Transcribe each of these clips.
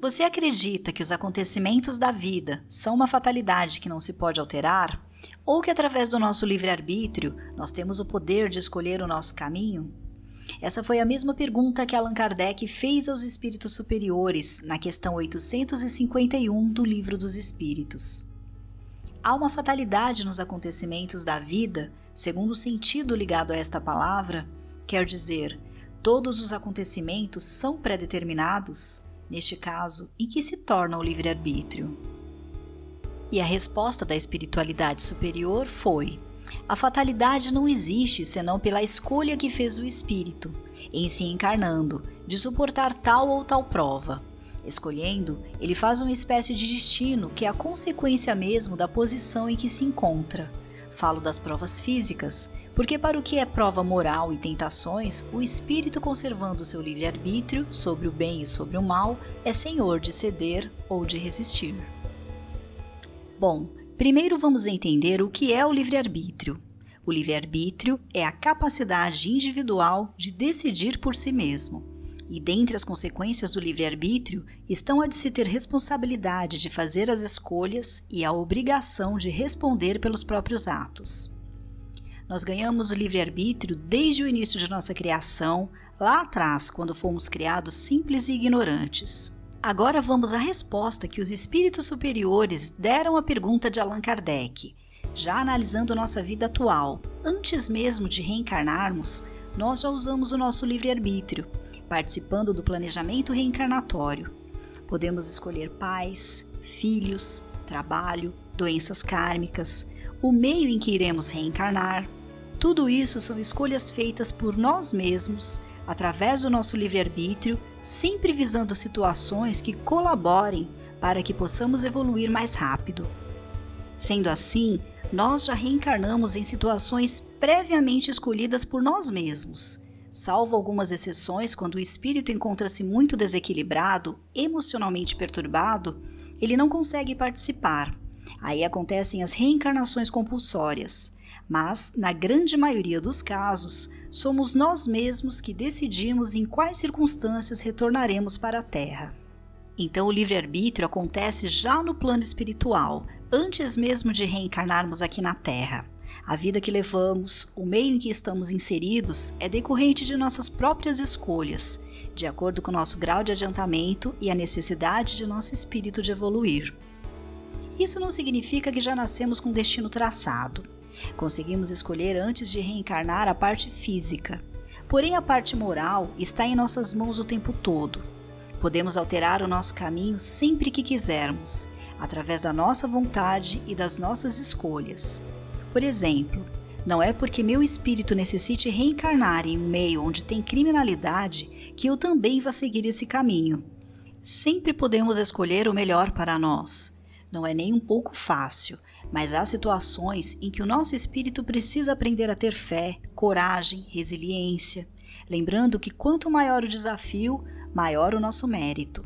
Você acredita que os acontecimentos da vida são uma fatalidade que não se pode alterar? Ou que através do nosso livre-arbítrio nós temos o poder de escolher o nosso caminho? Essa foi a mesma pergunta que Allan Kardec fez aos espíritos superiores na questão 851 do Livro dos Espíritos. Há uma fatalidade nos acontecimentos da vida, segundo o sentido ligado a esta palavra, quer dizer, todos os acontecimentos são pré-determinados, neste caso, em que se torna o livre-arbítrio. E a resposta da espiritualidade superior foi: a fatalidade não existe senão pela escolha que fez o espírito, em se encarnando, de suportar tal ou tal prova. Escolhendo, ele faz uma espécie de destino que é a consequência mesmo da posição em que se encontra. Falo das provas físicas, porque para o que é prova moral e tentações, o espírito, conservando seu livre-arbítrio sobre o bem e sobre o mal, é senhor de ceder ou de resistir. Bom, primeiro vamos entender o que é o livre-arbítrio. O livre-arbítrio é a capacidade individual de decidir por si mesmo. E dentre as consequências do livre-arbítrio estão a de se ter responsabilidade de fazer as escolhas e a obrigação de responder pelos próprios atos. Nós ganhamos o livre-arbítrio desde o início de nossa criação, lá atrás, quando fomos criados simples e ignorantes. Agora vamos à resposta que os espíritos superiores deram à pergunta de Allan Kardec. Já analisando nossa vida atual, antes mesmo de reencarnarmos, nós já usamos o nosso livre-arbítrio, participando do planejamento reencarnatório. Podemos escolher pais, filhos, trabalho, doenças kármicas, o meio em que iremos reencarnar. Tudo isso são escolhas feitas por nós mesmos, através do nosso livre-arbítrio, sempre visando situações que colaborem para que possamos evoluir mais rápido. Sendo assim, nós já reencarnamos em situações previamente escolhidas por nós mesmos. Salvo algumas exceções, quando o espírito encontra-se muito desequilibrado, emocionalmente perturbado, ele não consegue participar. Aí acontecem as reencarnações compulsórias. Mas, na grande maioria dos casos, somos nós mesmos que decidimos em quais circunstâncias retornaremos para a Terra. Então o livre-arbítrio acontece já no plano espiritual, antes mesmo de reencarnarmos aqui na Terra. A vida que levamos, o meio em que estamos inseridos, é decorrente de nossas próprias escolhas, de acordo com o nosso grau de adiantamento e a necessidade de nosso espírito de evoluir. Isso não significa que já nascemos com destino traçado. Conseguimos escolher antes de reencarnar a parte física. Porém, a parte moral está em nossas mãos o tempo todo. Podemos alterar o nosso caminho sempre que quisermos, através da nossa vontade e das nossas escolhas. Por exemplo, não é porque meu espírito necessite reencarnar em um meio onde tem criminalidade que eu também vá seguir esse caminho. Sempre podemos escolher o melhor para nós. Não é nem um pouco fácil, mas há situações em que o nosso espírito precisa aprender a ter fé, coragem, resiliência, lembrando que quanto maior o desafio, maior o nosso mérito.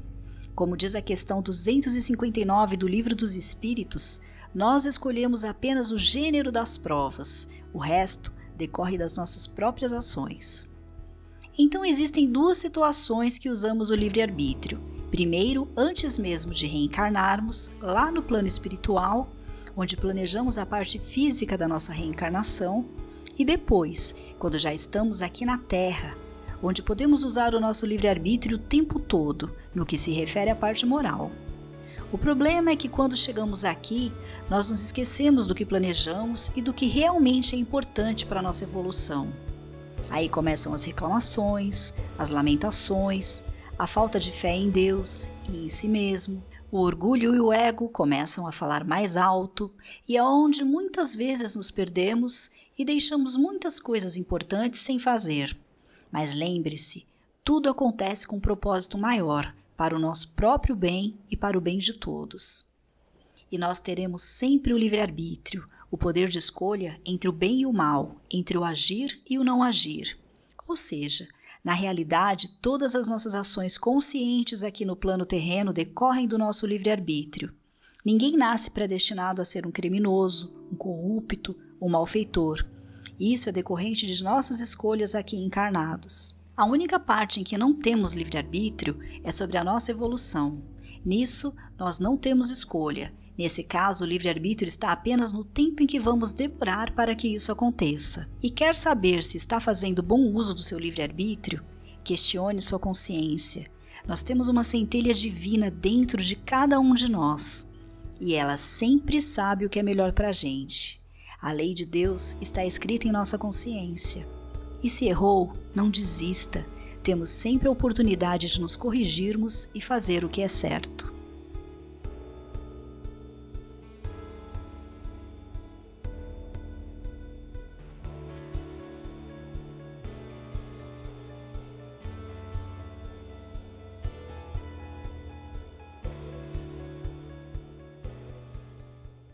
Como diz a questão 259 do Livro dos Espíritos, nós escolhemos apenas o gênero das provas, o resto decorre das nossas próprias ações. Então existem duas situações que usamos o livre-arbítrio. Primeiro, antes mesmo de reencarnarmos, lá no plano espiritual, onde planejamos a parte física da nossa reencarnação, e depois, quando já estamos aqui na Terra, onde podemos usar o nosso livre-arbítrio o tempo todo, no que se refere à parte moral. O problema é que quando chegamos aqui, nós nos esquecemos do que planejamos e do que realmente é importante para a nossa evolução. Aí começam as reclamações, as lamentações, a falta de fé em Deus e em si mesmo. O orgulho e o ego começam a falar mais alto e é onde muitas vezes nos perdemos e deixamos muitas coisas importantes sem fazer. Mas lembre-se, tudo acontece com um propósito maior, para o nosso próprio bem e para o bem de todos. E nós teremos sempre o livre-arbítrio, o poder de escolha entre o bem e o mal, entre o agir e o não agir. Ou seja, na realidade, todas as nossas ações conscientes aqui no plano terreno decorrem do nosso livre-arbítrio. Ninguém nasce predestinado a ser um criminoso, um corrupto, um malfeitor. Isso é decorrente de nossas escolhas aqui encarnados. A única parte em que não temos livre-arbítrio é sobre a nossa evolução. Nisso, nós não temos escolha. Nesse caso, o livre-arbítrio está apenas no tempo em que vamos demorar para que isso aconteça. E quer saber se está fazendo bom uso do seu livre-arbítrio? Questione sua consciência. Nós temos uma centelha divina dentro de cada um de nós. E ela sempre sabe o que é melhor para a gente. A lei de Deus está escrita em nossa consciência. E se errou, não desista. Temos sempre a oportunidade de nos corrigirmos e fazer o que é certo.